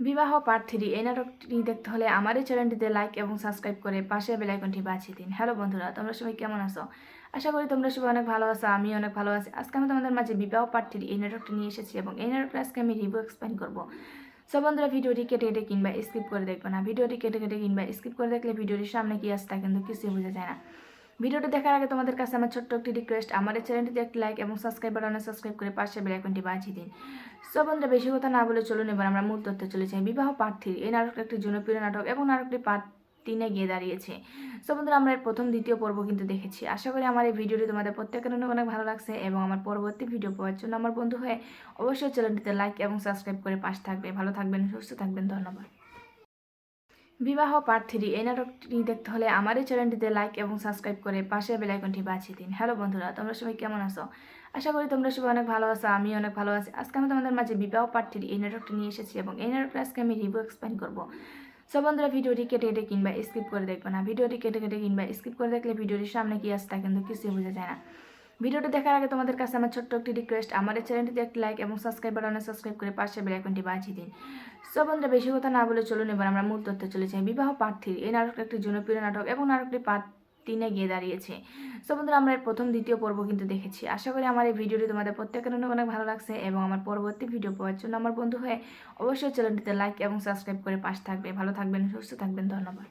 বিবাহ পার্ট 3 এই নাটকটি দেখতে হলে আমার এই চ্যানেলটিতে লাইক এবং সাবস্ক্রাইব করে পাশে বেল আইকনটি বাজিয়ে দিন। হ্যালো বন্ধুরা, তোমরা সবাই কেমন আছো? আশা করি তোমরা সবাই অনেক ভালো আছো, আমি অনেক ভালো আছি। আজকে আমি তোমাদের মাঝে বিবাহ পার্ট 3 এই নাটকটি নিয়ে এসেছি এবং এই নাটকটা আজকে আমি রিভিউ এক্সপ্লেইন করবো। সো বন্ধুরা, ভিডিওটি কেটে কেটে কিংবা স্কিপ করে দেখবে না। ভিডিওটি কেটে কেটে কিংবা স্কিপ করে দেখলে ভিডিওটির সামনে কি আসে তা কিন্তু কিছুই বোঝা যায় না। ভিডিওটি দেখার আগে তোমাদের কাছে আমার ছোট্ট একটি রিকোয়েস্ট, আমার এই চ্যানেলটিতে একটি লাইক এবং সাবস্ক্রাইব বাটনে সাবস্ক্রাইব করে পাশে বেল আইকনটি বাজিয়ে দিন। সো বন্ধুরা, বেশি কথা না বলে চলুন এবার আমরা মূল তথ্যে চলে যাই। বিবাহ পার্ট 3 এই নাটকটি একটি জনপ্রিয় নাটক এবং নাটকটি পার্ট 3 গিয়ে দাঁড়িয়েছে। সো বন্ধুরা, আমরা এর প্রথম দ্বিতীয় পর্ব কিন্তু দেখেছি। আশা করি আমার এই ভিডিওটি তোমাদের প্রত্যেকের অনেক অনেক ভালো লাগছে এবং আমার পরবর্তী ভিডিও পাওয়ার জন্য আমার বন্ধু হয়ে অবশ্যই চ্যানেলটিতে লাইক এবং সাবস্ক্রাইব করে পাশে থাকবে। ভালো থাকবেন, সুস্থ থাকবেন, ধন্যবাদ। বিবাহ পার্ট 3 এই নাটকটি দেখতে হলে আমার এই চ্যানেলটিতে লাইক এবং সাবস্ক্রাইব করে পাশে বেল আইকনটি বাজিয়ে দিন। হ্যালো বন্ধুরা, তোমরা সবাই কেমন আছো? আশা করি তোমরা সবাই অনেক ভালো আছো, আমি অনেক ভালো আছি। আজকে আমি তোমাদের মাঝে বিবাহ পার্ট 3 এই নাটকটি নিয়ে এসেছি এবং এই নাটকটা আজকে আমি রিভিউ এক্সপ্লেইন করবো। সো বন্ধুরা, ভিডিওটি কেটে কেটে কিংবা স্কিপ করে দেখবে না। ভিডিওটি কেটে কেটে কিংবা স্কিপ করে দেখলে ভিডিওটির সামনে কি আসে তা কিন্তু কিছুই বোঝা যায় না। ভিডিওটি দেখার আগে তোমাদের কাছে আমার ছোট্ট একটি রিকোয়েস্ট, আমার এই চ্যানেলটিতে একটি লাইক এবং সাবস্ক্রাইব বাটনে সাবস্ক্রাইব করে পাশে বেল আইকনটি বাজিয়ে দিন। সো বন্ধুরা, বেশি কথা না বলে চলুন এবার আমরা মূল তথ্যে চলে যাই। বিবাহ পার্ট 3 এই নাটকটি একটি জনপ্রিয় নাটক এবং নাটকটি পার্ট 3 গিয়ে দাঁড়িয়েছে। সো বন্ধুরা, আমরা এর প্রথম দ্বিতীয় পর্ব কিন্তু দেখেছি। আশা করি আমার এই ভিডিওটি তোমাদের প্রত্যেকের অনেক অনেক ভালো লাগছে এবং আমার পরবর্তী ভিডিও পাওয়ার জন্য আমার বন্ধু হয়ে অবশ্যই চ্যানেলটিতে লাইক এবং সাবস্ক্রাইব করে পাশে থাকবে। ভালো থাকবেন, সুস্থ থাকবেন, ধন্যবাদ।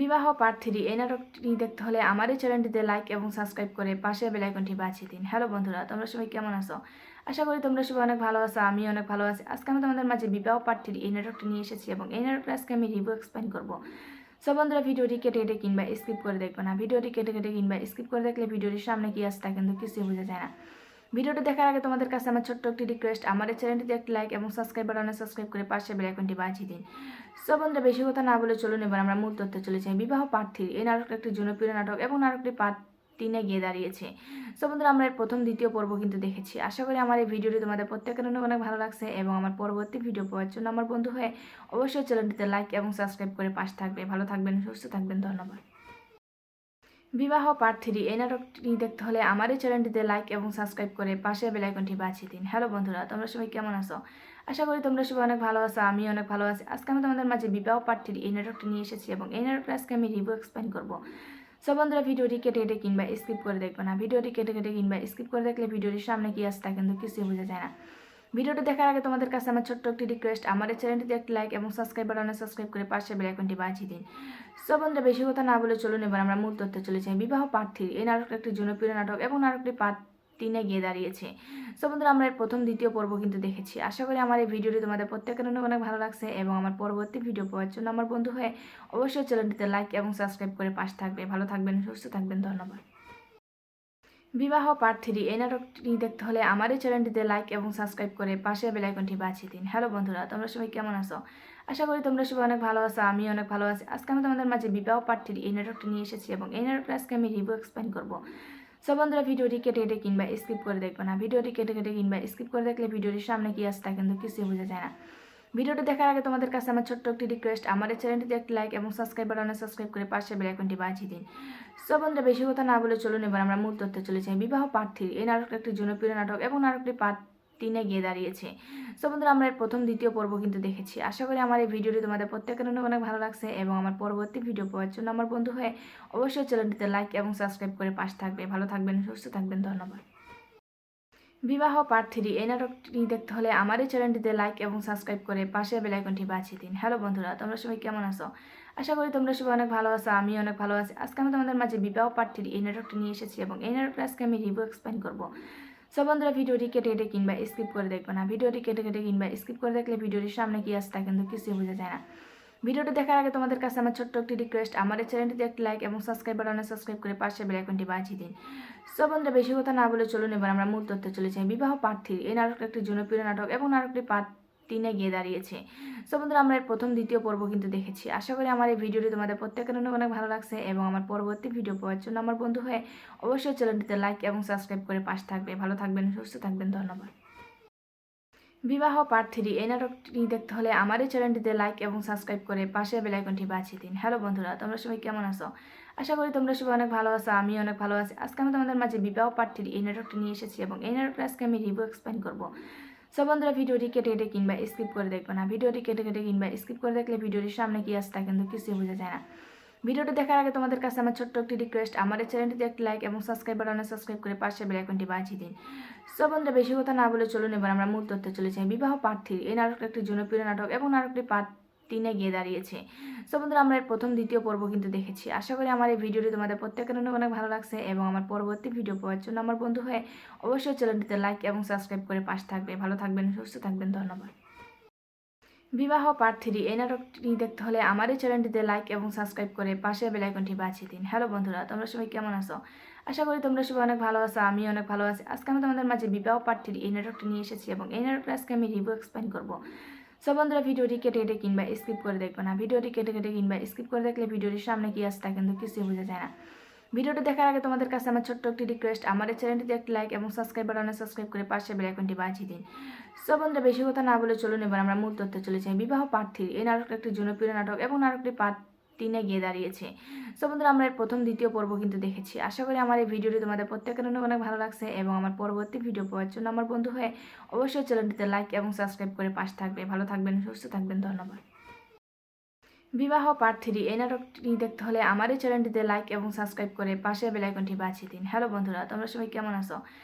বিবাহ পার্ট 3 এই নাটকটি দেখতে হলে আমার এই চ্যানেলটিতে লাইক এবং সাবস্ক্রাইব করে পাশে বেল আইকনটি বাজিয়ে দিন। হ্যালো বন্ধুরা, তোমরা সবাই কেমন আছো? আশা করি তোমরা সবাই অনেক ভালো আছো, আমি অনেক ভালো আছি। আজকে আমি তোমাদের মাঝে বিবাহ পার্ট 3 এই নাটকটি নিয়ে এসেছি এবং এই নাটকটা আজকে আমি রিভিউ এক্সপ্লেইন করবো। সো বন্ধুরা, ভিডিওটি কেটে কেটে কিংবা স্কিপ করে দেখবে না। ভিডিওটি কেটে কেটে কিংবা স্কিপ করে দেখলে ভিডিওটির সামনে কি আসে তা কিন্তু কিছুই বোঝা যায় না। ভিডিওটি দেখার আগে তোমাদের কাছে আমার ছোট্ট একটি রিকোয়েস্ট, আমার এই চ্যানেলটিতে একটি লাইক এবং সাবস্ক্রাইব বাটনে সাবস্ক্রাইব করে পাশে বেল আইকনটি বাজিয়ে দিন। সো বন্ধুরা, বেশি কথা না বলে চলুন এবার আমরা মূল তথ্যে চলে যাই। বিবাহ পার্ট 3 এই নাটকটি একটি জনপ্রিয় নাটক এবং নাটকটি পার্ট 3 গিয়ে দাঁড়িয়েছে। সো বন্ধুরা, আমরা এর প্রথম দ্বিতীয় পর্ব কিন্তু দেখেছি। আশা করি আমার এই ভিডিওটি তোমাদের প্রত্যেকের অনেক অনেক ভালো লাগছে এবং আমার পরবর্তী ভিডিও পাওয়ার জন্য আমার বন্ধু হয়ে অবশ্যই চ্যানেলটিতে লাইক এবং সাবস্ক্রাইব করে পাশে থাকবে। ভালো থাকবেন, সুস্থ থাকবেন, ধন্যবাদ। বিবাহ পার্ট 3 এই নাটকটি দেখতে হলে আমার এই চ্যানেলটিতে লাইক এবং সাবস্ক্রাইব করে পাশে বেল আইকনটি বাজিয়ে দিন। হ্যালো বন্ধুরা, তোমরা সবাই কেমন আছো? আশা করি তোমরা সবাই অনেক ভালো আছো, আমি অনেক ভালো আছি। আজকে আমি তোমাদের মাঝে বিবাহ পার্ট 3 এই নাটকটি নিয়ে এসেছি এবং এই নাটকটা আজকে আমি রিভিউ এক্সপ্লেইন করবো। সো বন্ধুরা, ভিডিওটি কেটে কেটে কিংবা স্কিপ করে দেখবে না। ভিডিওটি কেটে কেটে কিংবা স্কিপ করে দেখলে ভিডিওটির সামনে কি আসে তা কিন্তু কিছুই বোঝা যায় না। ভিডিওটি দেখার আগে তোমাদের কাছে আমার ছোট্ট একটি রিকোয়েস্ট, আমার এই চ্যানেলটিতে একটি লাইক এবং সাবস্ক্রাইব বাটনে সাবস্ক্রাইব করে পাশে বেল আইকনটি বাজিয়ে দিন। সো বন্ধুরা, বেশি কথা না বলে চলুন এবার আমরা মূল তথ্যে চলে যাই। বিবাহ পার্ট 3 এই নাটকটি একটি জনপ্রিয় নাটক এবং নাটকটি পার্ট 3 গিয়ে দাঁড়িয়েছে। সো বন্ধুরা, আমরা এর প্রথম দ্বিতীয় পর্ব কিন্তু দেখেছি। আশা করি আমার এই ভিডিওটি তোমাদের প্রত্যেকের অনেক অনেক ভালো লাগছে এবং আমার পরবর্তী ভিডিও পাওয়ার জন্য আমার বন্ধু হয়ে অবশ্যই চ্যানেলটিতে লাইক এবং সাবস্ক্রাইব করে পাশে থাকবে। ভালো থাকবেন, সুস্থ থাকবেন, ধন্যবাদ। বিবাহ পার্ট 3 এই নাটকটি দেখতে হলে আমার এই চ্যানেলটিতে লাইক এবং সাবস্ক্রাইব করে পাশে বেল আইকনটি বাজিয়ে দিন। হ্যালো বন্ধুরা, তোমরা সবাই কেমন আছো? আশা করি তোমরা সবাই অনেক ভালো আছো, আমি অনেক ভালো আছি। আজকে আমি তোমাদের মাঝে বিবাহ পার্ট 3 এই নাটকটি নিয়ে এসেছি এবং এই নাটকটা আজকে আমি রিভিউ এক্সপ্লেইন করবো। সো বন্ধুরা, ভিডিওটি কেটে কেটে কিংবা স্কিপ করে দেখবে না। ভিডিওটি কেটে কেটে কিংবা স্কিপ করে দেখলে ভিডিওটির সামনে কি আসে তা কিন্তু কিছুই বোঝা যায় না। ভিডিওটি দেখার আগে তোমাদের কাছে আমার ছোট্ট একটি রিকোয়েস্ট, আমার এই চ্যানেলটিতে একটি লাইক এবং সাবস্ক্রাইব বাটনে সাবস্ক্রাইব করে পাশে বেল আইকনটি বাজিয়ে দিন। সো বন্ধুরা, বেশি কথা না বলে চলুন এবার আমরা মূল তথ্যে চলে যাই। বিবাহ পার্ট 3 এই নাটকটি একটি জনপ্রিয় নাটক এবং নাটকটি পার্ট 3 গিয়ে দাঁড়িয়েছে। সো বন্ধুরা, আমরা এর প্রথম দ্বিতীয় পর্ব কিন্তু দেখেছি। আশা করি আমার এই ভিডিওটি তোমাদের প্রত্যেকের অনেক অনেক ভালো লাগছে এবং আমার পরবর্তী ভিডিও পাওয়ার জন্য আমার বন্ধু হয়ে অবশ্যই চ্যানেলটিতে লাইক এবং সাবস্ক্রাইব করে পাশে থাকবে। ভালো থাকবেন, সুস্থ থাকবেন, ধন্যবাদ। বিবাহ পার্ট 3 এই নাটকটি দেখতে হলে আমার এই চ্যানেলটিতে লাইক এবং সাবস্ক্রাইব করে পাশে বেল আইকনটি বাজিয়ে দিন। হ্যালো বন্ধুরা, তোমরা সবাই কেমন আছো? আশা করি তোমরা সবাই অনেক ভালো আছো, আমি অনেক ভালো আছি। আজকে আমি তোমাদের মাঝে বিবাহ পার্ট 3 এই নাটকটি নিয়ে এসেছি এবং এই নাটকটা আজকে আমি রিভিউ এক্সপ্লেইন করবো। সো বন্ধুরা, ভিডিওটি কেটে কেটে কিংবা স্কিপ করে দেখবে না। ভিডিওটি কেটে কেটে কিংবা স্কিপ করে দেখলে ভিডিওটির সামনে কি আসে তা কিন্তু কিছুই বোঝা যায় না। ভিডিওটি দেখার আগে তোমাদের কাছে আমার ছোট্ট একটি রিকোয়েস্ট, আমার এই চ্যানেলটিতে একটি লাইক এবং সাবস্ক্রাইব বাটনে সাবস্ক্রাইব করে পাশে বেল আইকনটি বাজিয়ে দিন। সো বন্ধুরা, বেশি কথা না বলে চলুন এবার আমরা মূল তথ্যে চলে যাই। বিবাহ পার্ট 3 এই নাটকটি একটি জনপ্রিয় নাটক এবং নাটকটি পার্ট 3 গিয়ে দাঁড়িয়েছে। সো বন্ধুরা, আমরা এর প্রথম দ্বিতীয় পর্ব কিন্তু দেখেছি। আশা করি আমার এই ভিডিওটি তোমাদের প্রত্যেকের অনেক অনেক ভালো লাগছে এবং আমার পরবর্তী ভিডিও পাওয়ার জন্য আমার বন্ধু হয়ে অবশ্যই চ্যানেলটিতে লাইক এবং সাবস্ক্রাইব করে পাশে থাকবে। ভালো থাকবেন, সুস্থ থাকবেন, ধন্যবাদ। বিবাহ পার্ট 3 এই নাটকটি দেখতে হলে আমার এই চ্যানেলটিতে লাইক এবং সাবস্ক্রাইব করে পাশে বেল আইকনটি বাজিয়ে দিন। হ্যালো বন্ধুরা, তোমরা সবাই কেমন আছো? আশা করি তোমরা সবাই অনেক ভালো আছো, আমি অনেক ভালো আছি। আজকে আমি তোমাদের মাঝে বিবাহ পার্ট 3 এই নাটকটি নিয়ে এসেছি এবং এই নাটকটা আজকে আমি রিভিউ এক্সপ্লেইন করবো। সো বন্ধুরা ভিডিওটি কেটে কেটে কিংবা স্কিপ করে দেখবে না। ভিডিওটি কেটে কেটে কিংবা স্কিপ করে দেখলে ভিডিওটির সামনে কি আসে তা কিন্তু কিছুই বোঝা যায় না। ভিডিওটি দেখার আগে তোমাদের কাছে আমার ছোট্ট একটি রিকোয়েস্ট, আমার এই চ্যানেলটিতে একটি লাইক এবং সাবস্ক্রাইব বাটনে সাবস্ক্রাইব করে পাশে বেল আইকনটি বাজিয়ে দিন। সো বন্ধুরা বেশি কথা না বলে চলুন এবার আমরা মূল তথ্যে চলে যাই। বিবাহ পার্ট 3 এই নাটকটি একটি জনপ্রিয় নাটক এবং নাটকটি পার্ট 3 গিয়ে দাঁড়িয়েছে। সো বন্ধুরা আমরা এর প্রথম দ্বিতীয় পর্ব কিন্তু দেখেছি। আশা করি আমার এই ভিডিওটি তোমাদের প্রত্যেকের অনেক ভালো লাগছে এবং আমার পরবর্তী ভিডিও পাওয়ার জন্য আমার বন্ধু হয়ে অবশ্যই চ্যানেলটিতে লাইক এবং সাবস্ক্রাইব করে পাশে থাকবে। ভালো থাকবেন, সুস্থ থাকবেন, ধন্যবাদ। বিবাহ পার্ট 3 এই নাটকটি দেখতে হলে আমার এই চ্যানেলটিতে লাইক এবং সাবস্ক্রাইব করে পাশে বেল আইকনটি বাজিয়ে দিন। হ্যালো বন্ধুরা, তোমরা সবাই কেমন আছো? আশা করি তোমরা সবাই অনেক ভালো আছো, আমি অনেক ভালো আছি। আজকে আমি তোমাদের মাঝে বিবাহ পার্ট 3 এই নাটকটি নিয়ে এসেছি এবং এই নাটকটা আজকে আমি রিভিউ এক্সপ্লেইন করবো। সো বন্ধুরা ভিডিওটি কেটে কেটে কিংবা স্কিপ করে দেখবে না। ভিডিওটি কেটে কেটে কিংবা স্কিপ করে দেখলে ভিডিওটির সামনে কি আসে তা কিন্তু কিছুই বোঝা যায় না। ভিডিওটি দেখার আগে তোমাদের কাছে আমার ছোট্ট একটি রিকোয়েস্ট, আমার এই চ্যানেলটিতে একটি লাইক এবং সাবস্ক্রাইব বাটনে সাবস্ক্রাইব করে পাশে বেল আইকনটি বাজিয়ে দিন। সো বন্ধুরা বেশি কথা না বলে চলুন এবার আমরা মূল তথ্যে চলে যাই। বিবাহ পার্ট 3 এই নাটকটি একটি জনপ্রিয় নাটক এবং নাটকটি পার্ট 3 গিয়ে দাঁড়িয়েছে। সো বন্ধুরা আমরা এর প্রথম দ্বিতীয় পর্ব কিন্তু দেখেছি। আশা করি আমার এই ভিডিওটি তোমাদের প্রত্যেকের অনেক ভালো লাগছে এবং আমার পরবর্তী ভিডিও পাওয়ার জন্য আমার বন্ধু হয়ে অবশ্যই চ্যানেলটিতে লাইক এবং সাবস্ক্রাইব করে পাশে থাকবে। ভালো থাকবেন, সুস্থ থাকবেন, ধন্যবাদ। বিবাহ পার্ট 3 এই নাটকটি দেখতে হলে আমার এই চ্যানেলটিতে লাইক এবং সাবস্ক্রাইব করে পাশে বেল আইকনটি বাজিয়ে দিন। হ্যালো বন্ধুরা, তোমরা সবাই কেমন আছো?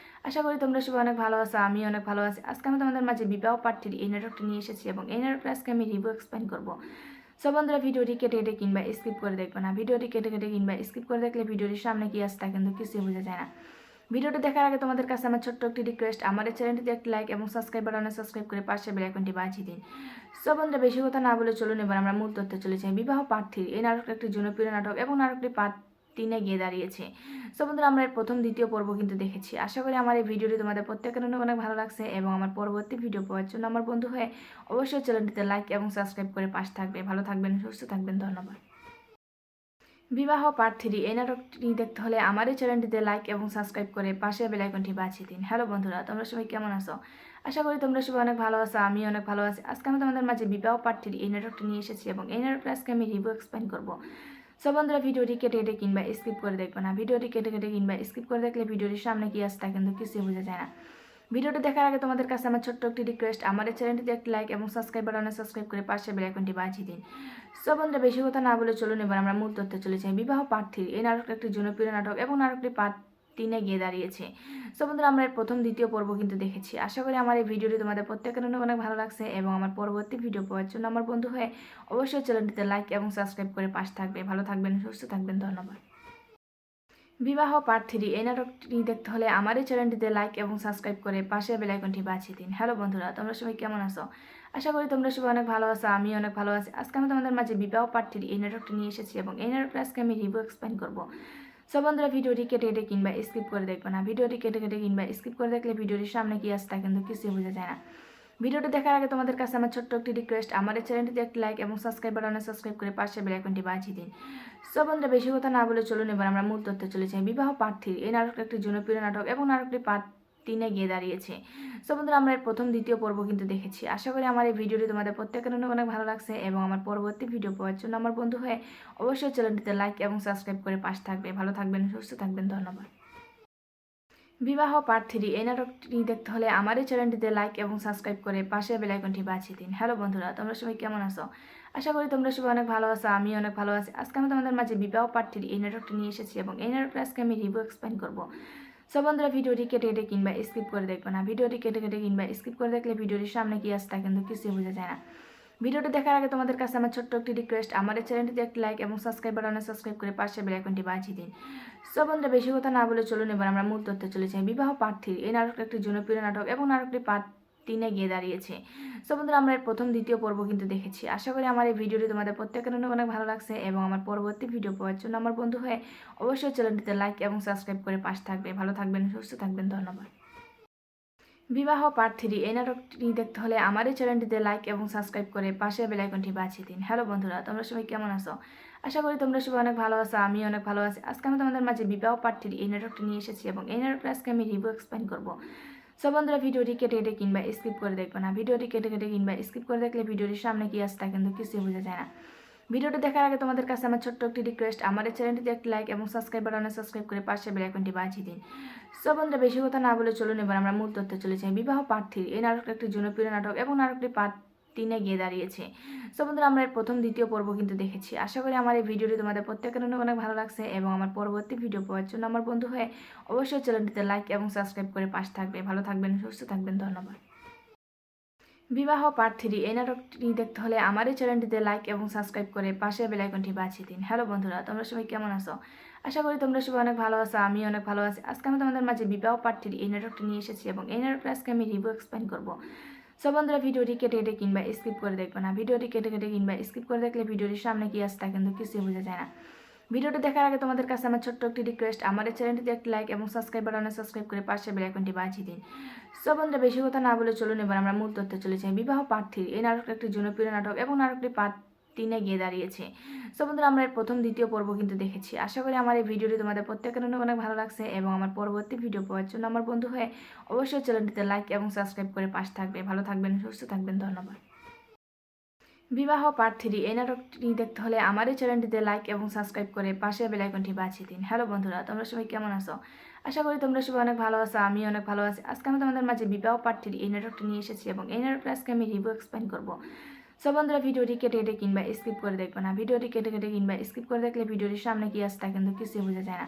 আশা করি তোমরা সবাই অনেক ভালো আছো, আমি অনেক ভালো আছি। আজকে আমি তোমাদের মাঝে বিবাহ পার্ট 3 এই নাটকটি নিয়ে এসেছি এবং এই নাটকটা আজকে আমি রিভিউ এক্সপ্লেইন করবো। সো বন্ধুরা ভিডিওটি কেটে কেটে কিংবা স্কিপ করে দেখবে না। ভিডিওটি কেটে কেটে কিংবা স্কিপ করে দেখলে ভিডিওটির সামনে কি আসে তা কিন্তু কিছুই বোঝা যায় না। ভিডিওটি দেখার আগে তোমাদের কাছে আমার ছোট্ট একটি রিকোয়েস্ট, আমার এই চ্যানেলটিতে একটি লাইক এবং সাবস্ক্রাইব বাটনে সাবস্ক্রাইব করে পাশে বেল আইকনটি বাজিয়ে দিন। সো বন্ধুরা বেশি কথা না বলে চলুন এবার আমরা মূল তথ্যে চলে যাই। বিবাহ পার্ট 3 এই নাটকটি একটি জনপ্রিয় নাটক এবং নাটকটি পার্ট 3 গিয়ে দাঁড়িয়েছে। সো বন্ধুরা আমরা এর প্রথম দ্বিতীয় পর্ব কিন্তু দেখেছি। আশা করি আমার এই ভিডিওটি তোমাদের প্রত্যেকের অনেক ভালো লাগছে এবং আমার পরবর্তী ভিডিও পাওয়ার জন্য আমার বন্ধু হয়ে অবশ্যই চ্যানেলটিতে লাইক এবং সাবস্ক্রাইব করে পাশে থাকবে। ভালো থাকবেন, সুস্থ থাকবেন, ধন্যবাদ। বিবাহ পার্ট 3 এই নাটকটি দেখতে হলে আমার এই চ্যানেলটিতে লাইক এবং সাবস্ক্রাইব করে পাশে বেল আইকনটি বাজিয়ে দিন। হ্যালো বন্ধুরা, তোমরা সবাই কেমন আছো? আশা করি তোমরা সবাই অনেক ভালো আছো, আমি অনেক ভালো আছি। আজকে আমি তোমাদের মাঝে বিবাহ পার্ট 3 এই নাটকটি নিয়ে এসেছি এবং এই নাটকটা আজকে আমি রিভিউ এক্সপ্লেইন করবো। সো বন্ধুরা ভিডিওটি কেটে কেটে কিংবা স্কিপ করে দেখবে না। ভিডিওটি কেটে কেটে কিংবা স্কিপ করে দেখলে ভিডিওটির সামনে কি আসে তা কিন্তু কিছুই বোঝা যায় না। ভিডিওটি দেখার আগে তোমাদের কাছে আমার ছোট্ট একটি রিকোয়েস্ট, আমার এই চ্যানেলটিতে একটি লাইক এবং সাবস্ক্রাইব বাটনে সাবস্ক্রাইব করে পাশে বেল আইকনটি বাজিয়ে দিন। সো বন্ধুরা বেশি কথা না বলে চলুন এবার আমরা মূল তথ্যে চলে যাই। বিবাহ পার্ট 3 এই নাটকটি একটি জনপ্রিয় নাটক এবং নাটকটি পার্ট 3 গিয়ে দাঁড়িয়েছে। সো বন্ধুরা আমরা এর প্রথম দ্বিতীয় পর্ব কিন্তু দেখেছি। আশা করি আমার এই ভিডিওটি তোমাদের প্রত্যেকের অনেক ভালো লাগছে এবং আমার পরবর্তী ভিডিও পাওয়ার জন্য আমার বন্ধু হয়ে অবশ্যই চ্যানেলটিতে লাইক এবং সাবস্ক্রাইব করে পাশে থাকবে। ভালো থাকবেন, সুস্থ থাকবেন, ধন্যবাদ। বিবাহ পার্ট 3 এই নাটকটি দেখতে হলে আমার এই চ্যানেলটিতে লাইক এবং সাবস্ক্রাইব করে পাশে বেল আইকনটি বাজিয়ে দিন। হ্যালো বন্ধুরা, তোমরা সবাই কেমন আছো? আশা করি তোমরা সবাই অনেক ভালো আছো, আমি অনেক ভালো আছি। আজকে আমি তোমাদের মাঝে বিবাহ পার্ট 3 এই নাটকটি নিয়ে এসেছি এবং এই নাটকটা আজকে আমি রিভিউ এক্সপ্লেইন করবো। সো বন্ধুরা ভিডিওটি কেটে কেটে কিংবা স্কিপ করে দেখবে না। ভিডিওটি কেটে কেটে কিংবা স্কিপ করে দেখলে ভিডিওটির সামনে কি আসে তা কিন্তু কিছুই বোঝা যায় না। ভিডিওটি দেখার আগে তোমাদের কাছে আমার ছোট্ট একটি রিকোয়েস্ট, আমার এই চ্যানেলটিতে একটি লাইক এবং সাবস্ক্রাইব বাটনে সাবস্ক্রাইব করে পাশে বেল আইকনটি বাজিয়ে দিন। সো বন্ধুরা বেশি কথা না বলে চলুন এবার আমরা মূল তথ্যে চলে যাই। বিবাহ পার্ট 3 এই নাটকটি একটি জনপ্রিয় নাটক এবং নাটকটি পার্ট 3 গিয়ে দাঁড়িয়েছে। সো বন্ধুরা আমরা এর প্রথম দ্বিতীয় পর্ব কিন্তু দেখেছি। আশা করি আমার এই ভিডিওটি তোমাদের প্রত্যেকের অনেক ভালো লাগছে এবং আমার পরবর্তী ভিডিও পাওয়ার জন্য আমার বন্ধু হয়ে অবশ্যই চ্যানেলটিতে লাইক এবং সাবস্ক্রাইব করে পাশে থাকবে। ভালো থাকবেন, সুস্থ থাকবেন, ধন্যবাদ। বিবাহ পার্ট 3 এই নাটকটি দেখতে হলে আমার এই চ্যানেলটিতে লাইক এবং সাবস্ক্রাইব করে পাশে বেল আইকনটি বাজিয়ে দিন। হ্যালো বন্ধুরা, তোমরা সবাই কেমন আছো? আশা করি তোমরা সবাই অনেক ভালো আছো, আমি অনেক ভালো আছি। আজকে আমি তোমাদের মাঝে বিবাহ পার্ট 3 এই নাটকটি নিয়ে এসেছি এবং এই নাটকটা আজকে আমি রিভিউ এক্সপ্লেইন করবো। সো বন্ধুরা ভিডিওটি কেটে কেটে কিংবা স্কিপ করে দেখবে না। ভিডিওটি কেটে কেটে কিংবা স্কিপ করে দেখলে ভিডিওটির সামনে কি আসে তা কিন্তু কিছুই বোঝা যায় না। ভিডিওটি দেখার আগে তোমাদের কাছে আমার ছোট্ট একটি রিকোয়েস্ট, আমার এই চ্যানেলটিতে একটি লাইক এবং সাবস্ক্রাইব বাটনে সাবস্ক্রাইব করে পাশে বেল আইকনটি বাজিয়ে দিন। সো বন্ধুরা বেশি কথা না বলে চলুন এবার আমরা মূল তথ্যে চলে যাই। বিবাহ পার্ট 3 এই নাটকটি একটি জনপ্রিয় নাটক এবং নাটকটি পার্ট 3 গিয়ে দাঁড়িয়েছে। সো বন্ধুরা আমরা এর প্রথম দ্বিতীয় পর্ব কিন্তু দেখেছি। আশা করি আমার এই ভিডিওটি তোমাদের প্রত্যেকের অনেক ভালো লাগছে এবং আমার পরবর্তী ভিডিও পাওয়ার জন্য আমার বন্ধু হয়ে অবশ্যই চ্যানেলটিতে লাইক এবং সাবস্ক্রাইব করে পাশে থাকবে। ভালো থাকবেন, সুস্থ থাকবেন, ধন্যবাদ। বিবাহ পার্ট 3 এই নাটকটি দেখতে হলে আমার এই চ্যানেলটিতে লাইক এবং সাবস্ক্রাইব করে পাশে বেল আইকনটি বাজিয়ে দিন। হ্যালো বন্ধুরা, তোমরা সবাই কেমন আছো? আশা করি তোমরা সবাই অনেক ভালো আছো, আমি অনেক ভালো আছি। আজকে আমি তোমাদের মাঝে বিবাহ পার্ট 3 এই নাটকটি নিয়ে এসেছি এবং এই নাটকটা আজকে আমি রিভিউ এক্সপ্লেইন করবো। সো বন্ধুরা ভিডিওটি কেটে কেটে কিংবা স্কিপ করে দেখবে না। ভিডিওটি কেটে কেটে কিংবা স্কিপ করে দেখলে ভিডিওটির সামনে কি আসে তা কিন্তু কিছুই বোঝা যায় না। ভিডিওটি দেখার আগে তোমাদের কাছে আমার ছোট্ট একটি রিকোয়েস্ট, আমার এই চ্যানেলটিতে একটি লাইক এবং সাবস্ক্রাইব বাটনে সাবস্ক্রাইব করে পাশে বেল আইকনটি বাজিয়ে দিন। সো বন্ধুরা, বেশি কথা না বলে চলুন এবার আমরা মূল তথ্যে চলে যাই। বিবাহ পার্ট 3 এই নাটকটি একটি জনপ্রিয় নাটক এবং নাটকটি পার্ট 3-এ গিয়ে দাঁড়িয়েছে। সো বন্ধুরা, আমরা এর প্রথম দ্বিতীয় পর্ব কিন্তু দেখেছি। আশা করি আমার এই ভিডিওটি তোমাদের প্রত্যেকের অনেক অনেক ভালো লাগছে এবং আমার পরবর্তী ভিডিও পাওয়ার জন্য আমার বন্ধু হয়ে অবশ্যই চ্যানেলটিতে লাইক এবং সাবস্ক্রাইব করে পাশে থাকবে। ভালো থাকবেন, সুস্থ থাকবেন, ধন্যবাদ। বিবাহ পার্ট 3 এই নাটকটি দেখতে হলে আমার এই চ্যানেলটিতে লাইক এবং সাবস্ক্রাইব করে পাশে বেল আইকনটি বাজিয়ে দিন। হ্যালো বন্ধুরা, তোমরা সবাই কেমন আছো? আশা করি তোমরা সবাই অনেক ভালো আছো, আমি অনেক ভালো আছি। আজকে আমি তোমাদের মাঝে বিবাহ পার্ট 3 এই নাটকটি নিয়ে এসেছি এবং এই নাটকটা আজকে আমি রিভিউ এক্সপ্লেইন করবো। সো বন্ধুরা, ভিডিওটি কেটে কেটে কিংবা স্কিপ করে দেখবে না। ভিডিওটি কেটে কেটে কিংবা স্কিপ করে দেখলে ভিডিওটির সামনে কি আসে তা কিন্তু কিছুই বোঝা যায় না। ভিডিওটি দেখার আগে তোমাদের কাছে আমার ছোট্ট একটি রিকোয়েস্ট, আমার এই চ্যানেলটিতে একটি লাইক এবং সাবস্ক্রাইব বাটনে সাবস্ক্রাইব করে পাশে বেল আইকনটি বাজিয়ে দিন। সো বন্ধুরা, বেশি কথা না বলে চলুন এবার আমরা মূল তথ্যে চলে যাই। বিবাহ পার্ট 3 এই নাটকটি একটি জনপ্রিয় নাটক এবং নাটকটি পার্ট 3-এ গিয়ে দাঁড়িয়েছে। সো বন্ধুরা, আমরা এর প্রথম দ্বিতীয় পর্ব কিন্তু দেখেছি। আশা করি আমার এই ভিডিওটি তোমাদের প্রত্যেকের অনেক অনেক ভালো লাগছে এবং আমার পরবর্তী ভিডিও পাওয়ার জন্য আমার বন্ধু হয়ে অবশ্যই চ্যানেলটিতে লাইক এবং সাবস্ক্রাইব করে পাশে থাকবে। ভালো থাকবেন, সুস্থ থাকবেন, ধন্যবাদ। বিবাহ পার্ট 3 এই নাটকটি দেখতে হলে আমার এই চ্যানেলটিতে লাইক এবং সাবস্ক্রাইব করে পাশে বেল আইকনটি বাজিয়ে দিন। হ্যালো বন্ধুরা, তোমরা সবাই কেমন আছো? আশা করি তোমরা সবাই অনেক ভালো আছো, আমি অনেক ভালো আছি। আজকে আমি তোমাদের মাঝে বিবাহ পার্ট 3 এই নাটকটি নিয়ে এসেছি এবং এই নাটকটা আজকে আমি রিভিউ এক্সপ্লেইন করবো। সো বন্ধুরা, ভিডিওটি কেটে কেটে কিংবা স্কিপ করে দেখবে না। ভিডিওটি কেটে কেটে কিংবা স্কিপ করে দেখলে ভিডিওটির সামনে কি আসে তা কিন্তু কিছুই বোঝা যায় না।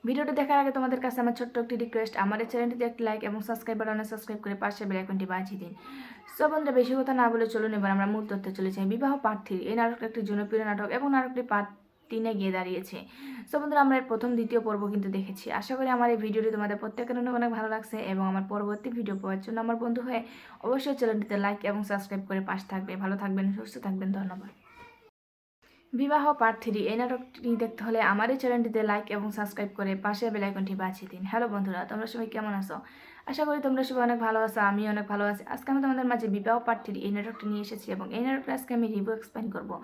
ভিডিওটি দেখার আগে তোমাদের কাছে আমার ছোট্ট একটি রিকোয়েস্ট, আমার এই চ্যানেলটিতে একটি লাইক এবং সাবস্ক্রাইব বাটনে সাবস্ক্রাইব করে পাশে বেল আইকনটি বাজিয়ে দিন। সো বন্ধুরা, বেশি কথা না বলে চলুন এবার আমরা মূল তথ্যে চলে যাই। বিবাহ পার্ট 3 এই নাটকটি একটি জনপ্রিয় নাটক এবং নাটকটি পার্ট 3-এ গিয়ে দাঁড়িয়েছে। সো বন্ধুরা, আমরা এর প্রথম দ্বিতীয় পর্ব কিন্তু দেখেছি। আশা করি আমার এই ভিডিওটি তোমাদের প্রত্যেকের অনেক অনেক ভালো লাগছে এবং আমার পরবর্তী ভিডিও পাওয়ার জন্য আমার বন্ধু হয়ে অবশ্যই চ্যানেলটিতে লাইক এবং সাবস্ক্রাইব করে পাশে থাকবে। ভালো থাকবেন, সুস্থ থাকবেন, ধন্যবাদ। বিবাহ পার্ট 3 এই নাটকটি দেখতে হলে আমার এই চ্যানেলটিতে লাইক এবং সাবস্ক্রাইব করে পাশে বেল আইকনটি বাজিয়ে দিন। হ্যালো বন্ধুরা, তোমরা সবাই কেমন আছো? আশা করি তোমরা সবাই অনেক ভালো আছো, আমি অনেক ভালো আছি। আজকে আমি তোমাদের মাঝে বিবাহ পার্ট 3 এই নাটকটি নিয়ে এসেছি এবং এই নাটকটা আজকে আমি রিভিউ এক্সপ্লেইন করবো।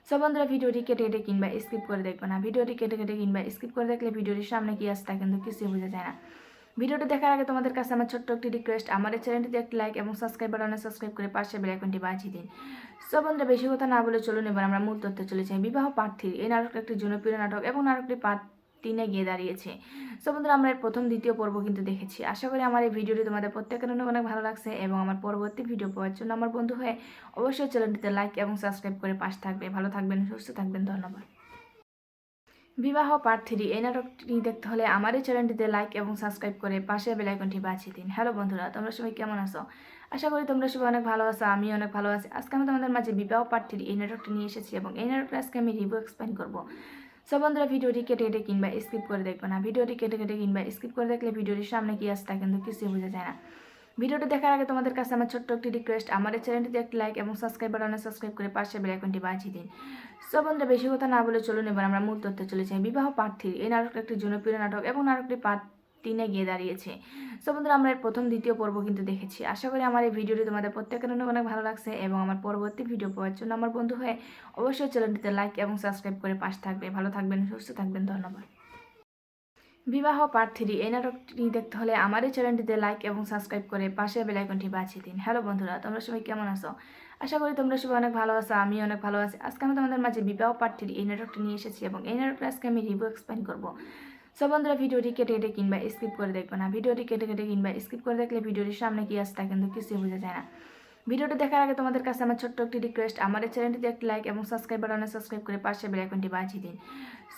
সো বন্ধুরা, ভিডিওটি কেটে কেটে কিংবা স্কিপ করে দেখবে না। ভিডিওটি কেটে কেটে কিংবা স্কিপ করে দেখলে ভিডিওটির সামনে কি আসে তা কিন্তু কিছুই বোঝা যায় না। ভিডিওটি দেখার আগে তোমাদের কাছে আমার ছোট্ট একটি রিকোয়েস্ট, আমার এই চ্যানেলটিতে একটি লাইক এবং সাবস্ক্রাইব বাটনে সাবস্ক্রাইব করে পাশে বেল আইকনটি বাজিয়ে দিন। সো বন্ধুরা, বেশি কথা না বলে চলুন এবার আমরা মূল তথ্যে চলে যাই। বিবাহ পার্ট 3 এই নাটকটি একটি জনপ্রিয় নাটক এবং নাটকটি পার্ট 3-এ গিয়ে দাঁড়িয়েছে। সো বন্ধুরা, আমরা এর প্রথম দ্বিতীয় পর্ব কিন্তু দেখেছি। আশা করি আমার এই ভিডিওটি তোমাদের প্রত্যেকের অনেক অনেক ভালো লাগছে এবং আমার পরবর্তী ভিডিও পাওয়ার জন্য আমার বন্ধু হয়ে অবশ্যই চ্যানেলটিতে লাইক এবং সাবস্ক্রাইব করে পাশে থাকবে। ভালো থাকবেন, সুস্থ থাকবেন, ধন্যবাদ। বিবাহ পার্ট 3 এই নাটকটি দেখতে হলে আমার এই চ্যানেলটিতে লাইক এবং সাবস্ক্রাইব করে পাশে বেল আইকনটি বাজিয়ে দিন। হ্যালো বন্ধুরা, তোমরা সবাই কেমন আছো? আশা করি তোমরা সবাই অনেক ভালো আছো, আমি অনেক ভালো আছি। আজকে আমি তোমাদের মাঝে বিবাহ পার্ট 3 এই নাটকটি নিয়ে এসেছি এবং এই নাটকটা আজকে আমি রিভিউ এক্সপ্লেইন করবো। সো বন্ধুরা, ভিডিওটি কেটে কেটে কিংবা স্কিপ করে দেখবে না। ভিডিওটি কেটে কেটে কিংবা স্কিপ করে দেখলে ভিডিওটির সামনে কি আসে তা কিন্তু কিছুই বোঝা যায় না। ভিডিওটি দেখার আগে তোমাদের কাছে আমার ছোট্ট একটি রিকোয়েস্ট, আমার এই চ্যানেলটিতে একটি লাইক এবং সাবস্ক্রাইব বাটনে সাবস্ক্রাইব করে পাশে বেল আইকনটি বাজিয়ে দিন। সো বন্ধুরা, বেশি কথা না বলে চলুন এবার আমরা মূল তথ্যে চলে যাই। বিবাহ পার্ট 3 এই নাটকটি একটি জনপ্রিয় নাটক এবং নাটকটি পার্ট 3-এ গিয়ে দাঁড়িয়েছে। সো বন্ধুরা, আমরা এর প্রথম দ্বিতীয় পর্ব কিন্তু দেখেছি। আশা করি আমার এই ভিডিওটি তোমাদের প্রত্যেকের অনেক অনেক ভালো লাগছে এবং আমার পরবর্তী ভিডিও পাওয়ার জন্য আমার বন্ধু হয়ে অবশ্যই চ্যানেলটিতে লাইক এবং সাবস্ক্রাইব করে পাশে থাকবে। ভালো থাকবেন, সুস্থ থাকবেন, ধন্যবাদ। বিবাহ পার্ট 3 এই নাটকটি দেখতে হলে আমার এই চ্যানেলটিতে লাইক এবং সাবস্ক্রাইব করে পাশে বেল আইকনটি বাজিয়ে দিন। হ্যালো বন্ধুরা, তোমরা সবাই কেমন আছো? আশা করি তোমরা সবাই অনেক ভালো আছো, আমি অনেক ভালো আছি। আজকে আমি তোমাদের মাঝে বিবাহ পার্ট 3 এই নাটকটি নিয়ে এসেছি এবং এই নাটকটা আজকে আমি রিভিউ এক্সপ্লেইন করবো। সো বন্ধুরা, ভিডিওটি কেটে কেটে কিংবা স্কিপ করে দেখবে না। ভিডিওটি কেটে কেটে কিংবা স্কিপ করে দেখলে ভিডিওটির সামনে কি আসে তা কিন্তু কিছুই বোঝা যায় না। ভিডিওটি দেখার আগে তোমাদের কাছে আমার ছোট্ট একটি রিকোয়েস্ট, আমার এই চ্যানেলটিতে একটি লাইক এবং সাবস্ক্রাইব বাটনে সাবস্ক্রাইব করে পাশে বেল আইকনটি বাজিয়ে দিন।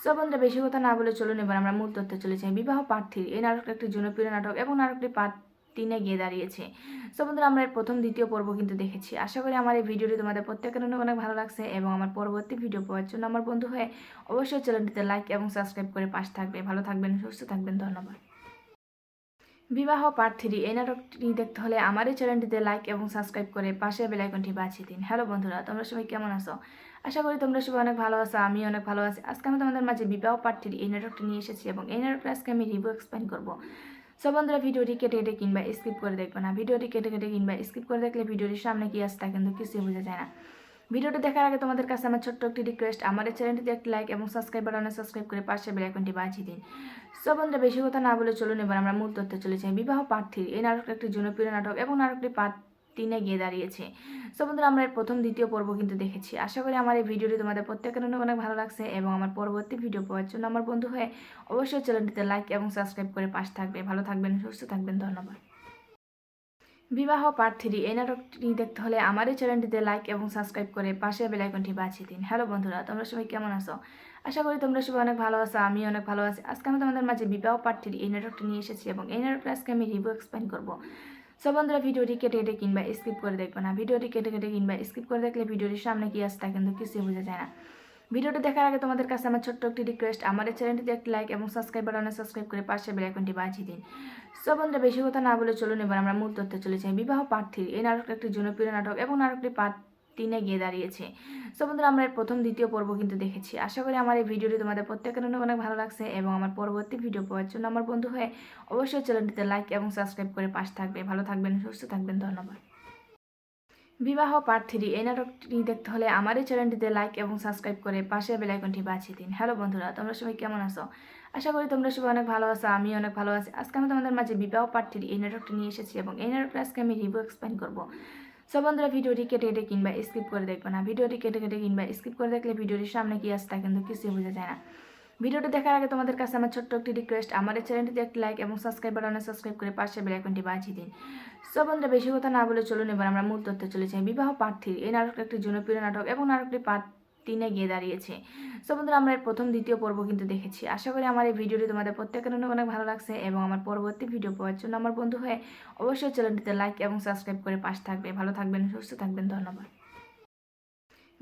সো বন্ধুরা, বেশি কথা না বলে চলুন এবার আমরা মূল তথ্যে চলে যাই। বিবাহ পার্ট 3 এই নাটকটি একটি জনপ্রিয় নাটক এবং নাটকটি পার্ট 3-এ গিয়ে দাঁড়িয়েছে। সো বন্ধুরা, আমরা এর প্রথম দ্বিতীয় পর্ব কিন্তু দেখেছি। আশা করি আমার এই ভিডিওটি তোমাদের প্রত্যেকের অনেক অনেক ভালো লাগছে এবং আমার পরবর্তী ভিডিও পাওয়ার জন্য আমার বন্ধু হয়ে অবশ্যই চ্যানেলটিতে লাইক এবং সাবস্ক্রাইব করে পাশে থাকবে। ভালো থাকবেন, সুস্থ থাকবেন, ধন্যবাদ। বিবাহ পার্ট 3 এই নাটকটি দেখতে হলে আমার এই চ্যানেলটিতে লাইক এবং সাবস্ক্রাইব করে পাশে বেল আইকনটি বাজিয়ে দিন। হ্যালো বন্ধুরা, তোমরা সবাই কেমন আছো? আশা করি তোমরা সবাই অনেক ভালো আছো, আমি অনেক ভালো আছি। আজকে আমি তোমাদের মাঝে বিবাহ পার্ট 3 এই নাটকটি নিয়ে এসেছি এবং এই নাটকটা আজকে আমি রিভিউ এক্সপ্লেইন করবো। সো বন্ধুরা, ভিডিওটি কেটে কেটে কিংবা স্কিপ করে দেখবে না। ভিডিওটি কেটে কেটে কিংবা স্কিপ করে দেখলে ভিডিওটির সামনে কি আসে তা কিন্তু কিছুই বোঝা যায় না। ভিডিওটি দেখার আগে তোমাদের কাছে আমার ছোট্ট একটি রিকোয়েস্ট, আমার এই চ্যানেলটিতে একটি লাইক এবং সাবস্ক্রাইব বাটনে সাবস্ক্রাইব করে পাশে বেল আইকনটি বাজিয়ে দিন। সো বন্ধুরা, বেশি কথা না বলে চলুন এবার আমরা মূল তথ্যে চলে যাই। বিবাহ পার্ট 3 এই নাটকটি একটি জনপ্রিয় নাটক এবং নাটকটি পার্ট 3-এ গিয়ে দাঁড়িয়েছে। সো বন্ধুরা, আমরা এর প্রথম দ্বিতীয় পর্ব কিন্তু দেখেছি। আশা করি আমার এই ভিডিওটি তোমাদের প্রত্যেকের অনেক ভালো লাগছে এবং আমার পরবর্তী ভিডিও পাওয়ার জন্য আমার বন্ধু হয়ে অবশ্যই চ্যানেলটিতে লাইক এবং সাবস্ক্রাইব করে পাশে থাকবে। ভালো থাকবেন, সুস্থ থাকবেন। ধন্যবাদ। বিবাহ পার্ট 3 এই নাটকটি দেখতে হলে আমার এই চ্যানেলটিতে লাইক এবং সাবস্ক্রাইব করে পাশে বেল আইকনটি বাজিয়ে দিন। হ্যালো বন্ধুরা, তোমরা সবাই কেমন আছো? আশা করি তোমরা সবাই অনেক ভালো আছো, আমি অনেক ভালো আছি। আজকে আমি তোমাদের মাঝে বিবাহ পার্ট 3 এই নাটকটি নিয়ে এসেছি এবং এই নাটকটা আজকে আমি রিভিউ এক্সপ্লেইন করবো। সো বন্ধুরা, ভিডিওটি কেটে কেটে কিংবা স্কিপ করে দেখবে না। ভিডিওটি কেটে কেটে কিংবা স্কিপ করে দেখলে ভিডিওটির সামনে কি আসে তা কিন্তু কিছুই বোঝা যায় না। ভিডিওটি দেখার আগে তোমাদের কাছে আমার ছোট্ট একটি রিকোয়েস্ট, আমার এই চ্যানেলটিতে একটি লাইক এবং সাবস্ক্রাইব বাটনে সাবস্ক্রাইব করে পাশে বেল আইকনটি বাজিয়ে দিন। সো বন্ধুরা, বেশি কথা না বলে চলুন এবার আমরা মূল তথ্যে চলে যাই। বিবাহ পার্ট 3 এই নাটকটা একটি জনপ্রিয় নাটক এবং নাটকটি পার্ট 3-এ গিয়ে দাঁড়িয়েছে। সো বন্ধুরা, আমরা এর প্রথম দ্বিতীয় পর্ব কিন্তু দেখেছি। আশা করি আমার এই ভিডিওটি তোমাদের প্রত্যেকের অনেক ভালো লাগছে এবং আমার পরবর্তী ভিডিও পাওয়ার জন্য আমার বন্ধু হয়ে অবশ্যই চ্যানেলটিতে লাইক এবং সাবস্ক্রাইব করে পাশে থাকবে। ভালো থাকবেন, সুস্থ থাকবেন। ধন্যবাদ। বিবাহ পার্ট 3 এই নাটকটি দেখতে হলে আমার এই চ্যানেলটিতে লাইক এবং সাবস্ক্রাইব করে পাশে বেল আইকনটি বাজিয়ে দিন। হ্যালো বন্ধুরা, তোমরা সবাই কেমন আছো? আশা করি তোমরা সবাই অনেক ভালো আছো, আমি অনেক ভালো আছি। আজকে আমি তোমাদের মাঝে বিবাহ পার্ট 3 এই নাটকটি নিয়ে এসেছি এবং এই নাটকটা আজকে আমি রিভিউ এক্সপ্লেইন করবো। সো বন্ধুরা, ভিডিওটি কেটে কেটে কিংবা স্কিপ করে দেখবে না। ভিডিওটি কেটে কেটে কিংবা স্কিপ করে দেখলে ভিডিওটির সামনে কি আসে তা কিন্তু কিছুই বোঝা যায় না। ভিডিওটি দেখার আগে তোমাদের কাছে আমার ছোট্ট একটি রিকোয়েস্ট, আমার এই চ্যানেলটিতে একটি লাইক এবং সাবস্ক্রাইব বাটনে সাবস্ক্রাইব করে পাশে বেল আইকনটি বাজিয়ে দিন। সো বন্ধুরা, বেশি কথা না বলে চলুন এবার আমরা মূল তথ্যে চলে যাই। বিবাহ পার্ট 3 এই নাটকটা একটি জনপ্রিয় নাটক এবং নাটকটি পার্ট 3-এ গিয়ে দাঁড়িয়েছে। সো বন্ধুরা, আমরা এর প্রথম দ্বিতীয় পর্ব কিন্তু দেখেছি। আশা করি আমার এই ভিডিওটি তোমাদের প্রত্যেকের অনেক ভালো লাগছে এবং আমার পরবর্তী ভিডিও পাওয়ার জন্য আমার বন্ধু হয়ে অবশ্যই চ্যানেলটিতে লাইক এবং সাবস্ক্রাইব করে পাশে থাকবে। ভালো থাকবেন, সুস্থ থাকবেন। ধন্যবাদ।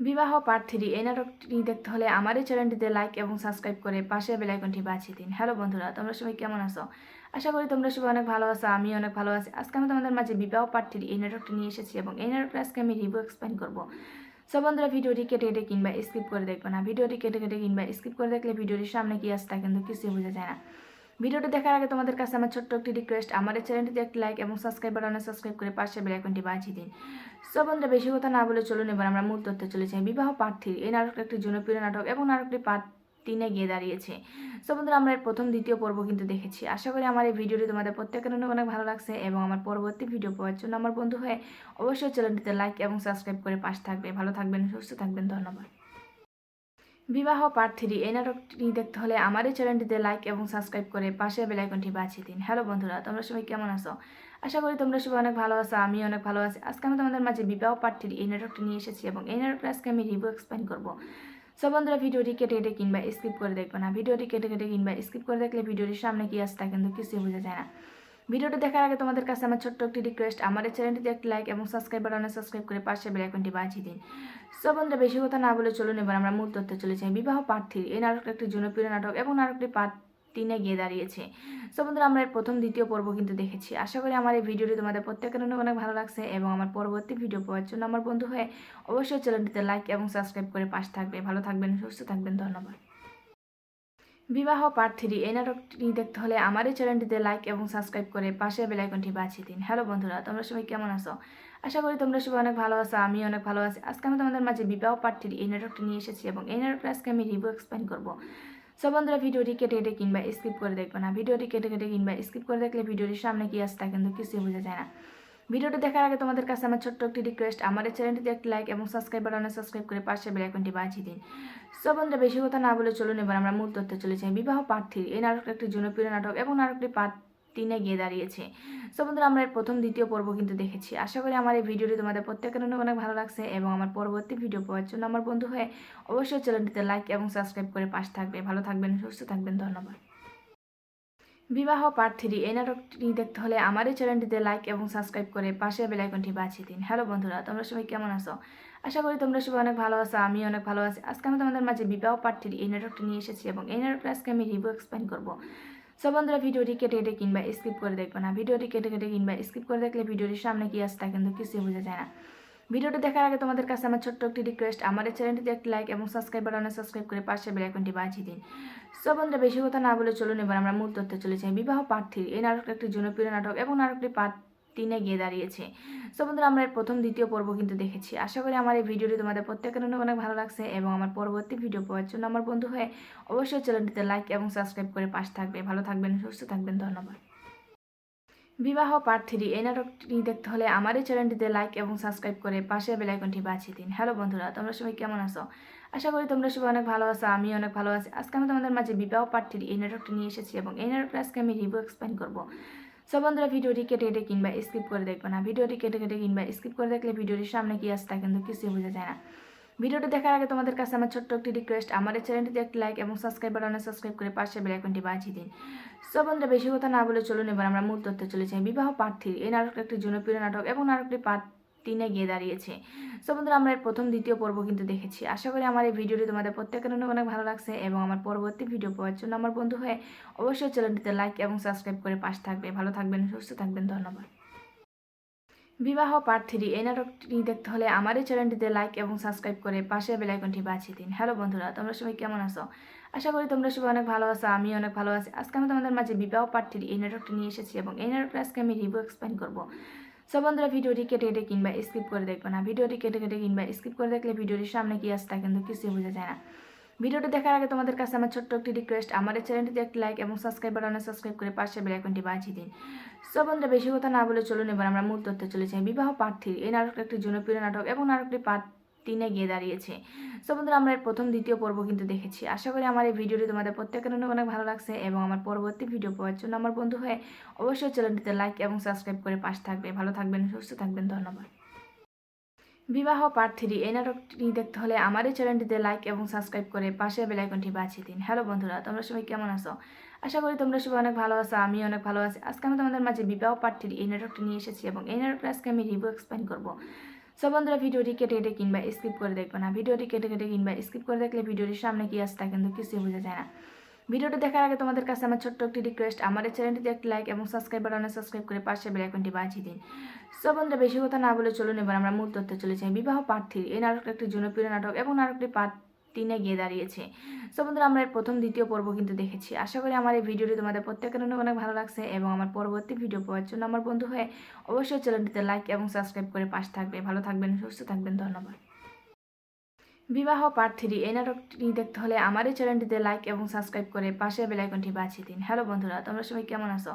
বিবাহ পার্ট 3 এই নাটকটি দেখতে হলে আমার এই চ্যানেলটিতে লাইক এবং সাবস্ক্রাইব করে পাশে বেল আইকনটি বাজিয়ে দিন। হ্যালো বন্ধুরা, তোমরা সবাই কেমন আছো? আশা করি তোমরা সবাই অনেক ভালো আছো, আমি অনেক ভালো আছি। আজকে আমি তোমাদের মাঝে বিবাহ পার্ট 3 এই নাটকটি নিয়ে এসেছি এবং এই নাটকটা আজকে আমি রিভিউ এক্সপ্লেইন করবো। সো বন্ধুরা, ভিডিওটি কেটে কেটে কিংবা স্কিপ করে দেখবে না। ভিডিওটি কেটে কেটে কিংবা স্কিপ করে দেখলে ভিডিওটির সামনে কি আসে তা কিন্তু কিছুই বোঝা যায় না। ভিডিওটি দেখার আগে তোমাদের কাছে আমার ছোট্ট একটি রিকোয়েস্ট, আমার এই চ্যানেলটিতে একটি লাইক এবং সাবস্ক্রাইব বাটনে সাবস্ক্রাইব করে পাশে বেল আইকনটি বাজিয়ে দিন। সো বন্ধুরা, বেশি কথা না বলে চলুন এবার আমরা মূল তথ্যে চলে যাই। বিবাহ পার্ট 3 এই নাটকটা একটি জনপ্রিয় নাটক এবং নাটকটি পার্ট 3-এ গিয়ে দাঁড়িয়েছে। সো বন্ধুরা, আমরা এর প্রথম দ্বিতীয় পর্ব কিন্তু দেখেছি। আশা করি আমার এই ভিডিওটি তোমাদের প্রত্যেকের অনেক ভালো লাগছে এবং আমার পরবর্তী ভিডিও পাওয়ার জন্য আমার বন্ধু হয়ে অবশ্যই চ্যানেলটিতে লাইক এবং সাবস্ক্রাইব করে পাশে থাকবে। ভালো থাকবেন, সুস্থ থাকবেন। ধন্যবাদ। বিবাহ পার্ট 3 এই নাটকটি দেখতে হলে আমার এই চ্যানেলটিতে লাইক এবং সাবস্ক্রাইব করে পাশে বেল আইকনটি বাজিয়ে দিন। হ্যালো বন্ধুরা, তোমরা সবাই কেমন আছো? আশা করি তোমরা সবাই অনেক ভালো আছো, আমি অনেক ভালো আছি। আজকে আমি তোমাদের মাঝে বিবাহ পার্ট 3 এই নাটকটি নিয়ে এসেছি এবং এই নাটকটা আজকে আমি রিভিউ এক্সপ্লেইন করবো। সো বন্ধুরা, ভিডিওটি কেটে কেটে কিংবা স্কিপ করে দেখবে না। ভিডিওটি কেটে কেটে কিংবা স্কিপ করে দেখলে ভিডিওটির সামনে কি আসে তা কিন্তু কিছুই বোঝা যায় না। ভিডিওটি দেখার আগে তোমাদের কাছে আমার ছোট্ট একটি রিকোয়েস্ট, আমার এই চ্যানেলটিতে একটি লাইক এবং সাবস্ক্রাইব বাটনে সাবস্ক্রাইব করে পাশে বেল আইকনটি বাজিয়ে দিন। সো বন্ধুরা, বেশি কথা না বলে চলুন এবার আমরা মূল তথ্যে চলে যাই। বিবাহ পার্ট 3 এই নাটকটা একটি জনপ্রিয় নাটক এবং নাটকটি পার্ট 3-এ গিয়ে দাঁড়িয়েছে। সো বন্ধুরা, আমরা এর প্রথম দ্বিতীয় পর্ব কিন্তু দেখেছি। আশা করি আমার এই ভিডিওটি তোমাদের প্রত্যেকের অনেক ভালো লাগছে এবং আমার পরবর্তী ভিডিও পাওয়ার জন্য আমার বন্ধু হয়ে অবশ্যই চ্যানেলটিতে লাইক এবং সাবস্ক্রাইব করে পাশে থাকবে। ভালো থাকবেন, সুস্থ থাকবেন। ধন্যবাদ। বিবাহ পার্ট 3 এই নাটকটি দেখতে হলে আমার এই চ্যানেলটিতে লাইক এবং সাবস্ক্রাইব করে পাশে বেল আইকনটি বাজিয়ে দিন। হ্যালো বন্ধুরা, তোমরা সবাই কেমন আছো? আশা করি তোমরা সবাই অনেক ভালো আছো, আমি অনেক ভালো আছি। আজকে আমি তোমাদের মাঝে বিবাহ পার্ট 3 এই নাটকটি নিয়ে এসেছি এবং এই নাটকটা আজকে আমি রিভিউ এক্সপ্লেইন করবো। সো বন্ধুরা, ভিডিওটি কেটে কেটে কিংবা স্কিপ করে দেখবে না। ভিডিওটি কেটে কেটে কিংবা স্কিপ করে দেখলে ভিডিওটির সামনে কি আসে তা কিন্তু কিছুই বোঝা যায় না। ভিডিওটি দেখার আগে তোমাদের কাছে আমার ছোট্ট একটি রিকোয়েস্ট, আমার এই চ্যানেলটিতে একটি লাইক এবং সাবস্ক্রাইব বাটনে সাবস্ক্রাইব করে পাশে বেল আইকনটি বাজিয়ে দিন। সো বন্ধুরা, বেশি কথা না বলে চলুন এবার আমরা মূল তথ্যে চলে যাই। বিবাহ পার্ট 3 এই নাটকটা একটি জনপ্রিয় নাটক এবং নাটকটি পার্ট 3-এ গিয়ে দাঁড়িয়েছে। সো বন্ধুরা, আমরা এর প্রথম দ্বিতীয় পর্ব কিন্তু দেখেছি। আশা করি আমার এই ভিডিওটি তোমাদের প্রত্যেকের অনেক ভালো লাগছে এবং আমার পরবর্তী ভিডিও পাওয়ার জন্য আমার বন্ধু হয়ে অবশ্যই চ্যানেলটিতে লাইক এবং সাবস্ক্রাইব করে পাশে থাকবে। ভালো থাকবেন, সুস্থ থাকবেন। ধন্যবাদ। বিবাহ পার্ট 3 এই নাটকটি দেখতে হলে আমার এই চ্যানেলটিতে লাইক এবং সাবস্ক্রাইব করে পাশে বেল আইকনটি বাজিয়ে দিন। হ্যালো বন্ধুরা, তোমরা সবাই কেমন আছো? আশা করি তোমরা সবাই অনেক ভালো আছো, আমি অনেক ভালো আছি। আজকে আমি তোমাদের মাঝে বিবাহ পার্ট 3 এই নাটকটি নিয়ে এসেছি এবং এই নাটকটা আজকে আমি রিভিউ এক্সপ্লেইন করবো। সো বন্ধুরা, ভিডিওটি কেটে কেটে কিংবা স্কিপ করে দেখবে না। ভিডিওটি কেটে কেটে কিংবা স্কিপ করে দেখলে ভিডিওটির সামনে কি আসে তা কিন্তু কিছুই বোঝা যায় না। ভিডিওটি দেখার আগে তোমাদের কাছে আমার ছোট্ট একটি রিকোয়েস্ট, আমার এই চ্যানেলটিতে একটি লাইক এবং সাবস্ক্রাইব বাটনে সাবস্ক্রাইব করে পাশে বেল আইকনটি বাজিয়ে দিন। সো বন্ধুরা, বেশি কথা না বলে চলুন এবার আমরা মূল তথ্যে চলে যাই। বিবাহ পার্ট 3 এই নাটকটা একটি জনপ্রিয় নাটক এবং নাটকটি পার্ট 3-এ গিয়ে দাঁড়িয়েছে। সো বন্ধুরা, আমরা এর প্রথম দ্বিতীয় পর্ব কিন্তু দেখেছি। আশা করি আমার এই ভিডিওটি তোমাদের প্রত্যেকের অনেক ভালো লাগছে এবং আমার পরবর্তী ভিডিও পাওয়ার জন্য আমার বন্ধু হয়ে অবশ্যই চ্যানেলটিতে লাইক এবং সাবস্ক্রাইব করে পাশে থাকবে। ভালো থাকবেন, সুস্থ থাকবেন। ধন্যবাদ। বিবাহ পার্ট 3 এই নাটকটি দেখতে হলে আমার এই চ্যানেলটিতে লাইক এবং সাবস্ক্রাইব করে পাশে বেল আইকনটি বাজিয়ে দিন। হ্যালো বন্ধুরা, তোমরা সবাই কেমন আছো? আশা করি তোমরা সবাই অনেক ভালো আছো, আমি অনেক ভালো আছি। আজকে আমি তোমাদের মাঝে বিবাহ পার্ট 3 এই নাটকটি নিয়ে এসেছি এবং এই নাটকটা আজকে আমি রিভিউ এক্সপ্লেইন করবো। সো বন্ধুরা, ভিডিওটি কেটে কেটে কিংবা স্কিপ করে দেখবে না। ভিডিওটি কেটে কেটে কিংবা স্কিপ করে দেখলে ভিডিওটির সামনে কি আসে তা কিন্তু কিছুই বোঝা যায় না। ভিডিওটি দেখার আগে তোমাদের কাছে আমার ছোট্ট একটি রিকোয়েস্ট, আমার এই চ্যানেলটিতে একটি লাইক এবং সাবস্ক্রাইব বাটনে সাবস্ক্রাইব করে পাশে বেল আইকনটি বাজিয়ে দিন। সো বন্ধুরা, বেশি কথা না বলে চলুন এবার আমরা মূল তথ্যে চলে যাই। বিবাহ পার্ট 3 এই নাটকটি একটি জনপ্রিয় নাটক এবং নাটকটি পার্ট 3 গিয়ে দাঁড়িয়েছে। সো বন্ধুরা, আমরা এর প্রথম দ্বিতীয় পর্ব কিন্তু দেখেছি। আশা করি আমার এই ভিডিওটি তোমাদের প্রত্যেকের অনেক অনেক ভালো লাগছে এবং আমার পরবর্তী ভিডিও পাওয়ার জন্য আমার বন্ধু হয়ে অবশ্যই চ্যানেলটিতে লাইক এবং সাবস্ক্রাইব করে পাশে থাকবে। ভালো থাকবেন, সুস্থ থাকবেন, ধন্যবাদ। বিবাহ পার্ট 3 এই নাটকটি দেখতে হলে আমার এই চ্যানেলটিতে লাইক এবং সাবস্ক্রাইব করে পাশে বেল আইকনটি বাজিয়ে দিন। হ্যালো বন্ধুরা, তোমরা সবাই কেমন আছো? আশা করি তোমরা সবাই অনেক ভালো আছো, আমি অনেক ভালো আছি। আজকে আমি তোমাদের মাঝে বিবাহ পার্ট 3 এই নাটকটি নিয়ে এসেছি এবং এই নাটকটা আজকে আমি রিভিউ এক্সপ্লেইন করবো। সো বন্ধুরা, ভিডিওটি কেটে কেটে কিংবা স্কিপ করে দেখবে না। ভিডিওটি কেটে কেটে কিংবা স্কিপ করে দেখলে ভিডিওটির সামনে কি আসে তা কিন্তু কিছুই বোঝা যায় না। ভিডিওটি দেখার আগে তোমাদের কাছে আমার ছোট্ট একটি রিকোয়েস্ট, আমার এই চ্যানেলটিতে একটি লাইক এবং সাবস্ক্রাইব বাটনে সাবস্ক্রাইব করে পাশে বেল আইকনটি বাজিয়ে দিন। সো বন্ধুরা, বেশি কথা না বলে চলুন এবার আমরা মূল তথ্যে চলে যাই। বিবাহ পার্ট 3 এই নাটকটি একটি জনপ্রিয় নাটক এবং নাটকটি পার্ট 3 গিয়ে দাঁড়িয়েছে। সো বন্ধুরা, আমরা এর প্রথম দ্বিতীয় পর্ব কিন্তু দেখেছি। আশা করি আমার এই ভিডিওটি তোমাদের প্রত্যেকের অনেক অনেক ভালো লাগছে এবং আমার পরবর্তী ভিডিও পাওয়ার জন্য আমার বন্ধু হয়ে অবশ্যই চ্যানেলটিতে লাইক এবং সাবস্ক্রাইব করে পাশে থাকবে। ভালো থাকবেন, সুস্থ থাকবেন, ধন্যবাদ। বিবাহ পার্ট 3 এই নাটকটি দেখতে হলে আমার এই চ্যানেলটিতে লাইক এবং সাবস্ক্রাইব করে পাশে বেল আইকনটি বাজিয়ে দিন। হ্যালো বন্ধুরা, তোমরা সবাই কেমন আছো? আশা করি তোমরা সবাই অনেক ভালো আছো, আমি অনেক ভালো আছি। আজকে আমি তোমাদের মাঝে বিবাহ পার্ট 3 এই নাটকটি নিয়ে এসেছি এবং এই নাটকটা আজকে আমি রিভিউ এক্সপ্লেইন করবো। সো বন্ধুরা, ভিডিওটি কেটে কেটে কিংবা স্কিপ করে দেখবে না। ভিডিওটি কেটে কেটে কিংবা স্কিপ করে দেখলে ভিডিওটির সামনে কি আসে তা কিন্তু কিছুই বোঝা যায় না। ভিডিওটি দেখার আগে তোমাদের কাছে আমার ছোট্ট একটি রিকোয়েস্ট, আমার এই চ্যানেলটিতে একটি লাইক এবং সাবস্ক্রাইব বাটনে সাবস্ক্রাইব করে পাশে বেল আইকনটি বাজিয়ে দিন। সো বন্ধুরা, বেশি কথা না বলে চলুন এবার আমরা মূল তথ্যে চলে যাই। বিবাহ পার্ট 3 এই নাটকটি একটি জনপ্রিয় নাটক এবং নাটকটি পার্ট 3 গিয়ে দাঁড়িয়েছে। সো বন্ধুরা, আমরা এর প্রথম দ্বিতীয় পর্ব কিন্তু দেখেছি। আশা করি আমার এই ভিডিওটি তোমাদের প্রত্যেকের অনেক অনেক ভালো লাগছে এবং আমার পরবর্তী ভিডিও পাওয়ার জন্য আমার বন্ধু হয়ে অবশ্যই চ্যানেলটিতে লাইক এবং সাবস্ক্রাইব করে পাশে থাকবে। ভালো থাকবেন, সুস্থ থাকবেন, ধন্যবাদ। বিবাহ পার্ট 3 এই নাটকটি দেখতে হলে আমার এই চ্যানেলটিতে লাইক এবং সাবস্ক্রাইব করে পাশে বেল আইকনটি বাজিয়ে দিন। হ্যালো বন্ধুরা, তোমরা সবাই কেমন আছো?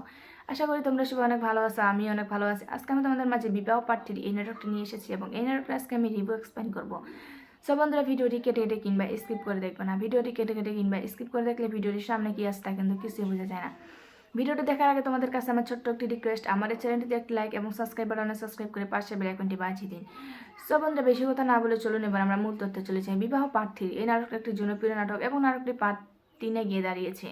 আশা করি তোমরা সবাই অনেক ভালো আছো, আমি অনেক ভালো আছি। আজকে আমি তোমাদের মাঝে বিবাহ পার্ট 3 এই নাটকটি নিয়ে এসেছি এবং এই নাটকটা আজকে আমি রিভিউ এক্সপ্লেইন করবো। সো বন্ধুরা, ভিডিওটি কেটে কেটে কিংবা স্কিপ করে দেখবে না। ভিডিওটি কেটে কেটে কিংবা স্কিপ করে দেখলে ভিডিওটির সামনে কি আসে তা কিন্তু কিছুই বোঝা যায় না। ভিডিওটি দেখার আগে তোমাদের কাছে আমার ছোট্ট একটি রিকোয়েস্ট, আমার এই চ্যানেলটিতে একটি লাইক এবং সাবস্ক্রাইব বাটনে সাবস্ক্রাইব করে পাশে বেল আইকনটি বাজিয়ে দিন। সো বন্ধুরা, বেশি কথা না বলে চলুন এবার আমরা মূল তথ্যে চলে যাই। বিবাহ পার্ট 3 এই নাটকটি একটি জনপ্রিয় নাটক এবং নাটকটি পার্ট 3 গিয়ে দাঁড়িয়েছে।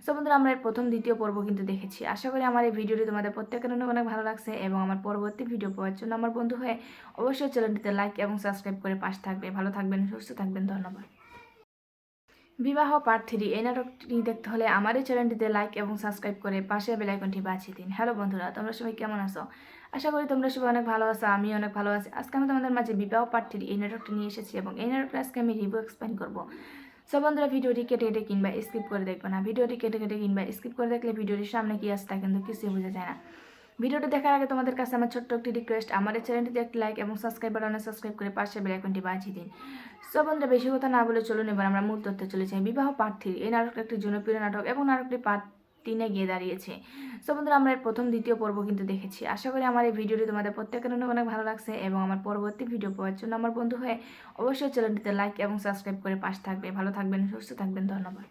সো বন্ধুরা, আমরা এর প্রথম দ্বিতীয় পর্ব কিন্তু দেখেছি। আশা করি আমার এই ভিডিওটি তোমাদের প্রত্যেকের অনেক অনেক ভালো লাগছে এবং আমার পরবর্তী ভিডিও পাওয়ার জন্য আমার বন্ধু হয়ে অবশ্যই চ্যানেলটিতে লাইক এবং সাবস্ক্রাইব করে পাশে থাকবে। ভালো থাকবেন, সুস্থ থাকবেন, ধন্যবাদ। বিবাহ পার্ট 3 এই নাটকটি একটি জনপ্রিয় নাটক এবং নাটকটি পার্ট 3 গিয়ে দাঁড়িয়েছে। সো বন্ধুরা, আমরা এর প্রথম দ্বিতীয় পর্ব কিন্তু দেখেছি। আশা করি আমার এই ভিডিওটি তোমাদের প্রত্যেকের অনেক অনেক ভালো লাগছে এবং আমার পরবর্তী ভিডিও পাওয়ার জন্য আমার বন্ধু হয়ে অবশ্যই চ্যানেলটিতে লাইক এবং সাবস্ক্রাইব করে পাশে থাকবে। ভালো থাকবেন, সুস্থ থাকবেন, ধন্যবাদ। বিবাহ পার্ট 3 এই নাটকটি দেখতে হলে আমার এই চ্যানেলটিতে লাইক এবং সাবস্ক্রাইব করে পাশে বেল আইকনটি বাজিয়ে দিন। হ্যালো বন্ধুরা, তোমরা সবাই কেমন আছো? আশা করি তোমরা সবাই অনেক ভালো আছো, আমি অনেক ভালো আছি। আজকে আমি তোমাদের মাঝে বিবাহ পার্ট 3 এই নাটকটি নিয়ে এসেছি এবং এই নাটকটা আজকে আমি রিভিউ এক্সপ্লেইন করবো। সো বন্ধুরা, ভিডিওটি কেটে কেটে কিংবা স্কিপ করে দেখবে না। ভিডিওটি কেটে কেটে কিংবা স্কিপ করে দেখলে ভিডিওটির সামনে কি আসে তা কিন্তু কিছুই বোঝা যায় না। ভিডিওটি দেখার আগে তোমাদের কাছে আমার ছোট্ট একটি রিকোয়েস্ট, আমার এই চ্যানেলটিতে একটি লাইক এবং সাবস্ক্রাইব বাটনে সাবস্ক্রাইব করে পাশে বেল আইকনটি বাজিয়ে দিন। সো বন্ধুরা, বেশি কথা না বলে চলুন এবার আমরা মূল তথ্যে চলে যাই। বিবাহ পার্ট 3 এই নাটকটি একটি জনপ্রিয় নাটক এবং নাটকটি পার্ট 3 গিয়ে দাঁড়িয়েছে। সো বন্ধুরা, আমরা এর প্রথম দ্বিতীয় পর্ব কিন্তু দেখেছি। আশা করি আমার এই ভিডিওটি তোমাদের প্রত্যেকের অনেক অনেক ভালো লাগছে এবং আমার পরবর্তী ভিডিও পাওয়ার জন্য আমার বন্ধু হয়ে অবশ্যই চ্যানেলটিতে লাইক এবং সাবস্ক্রাইব করে পাশে থাকবে। ভালো থাকবেন, সুস্থ থাকবেন, ধন্যবাদ।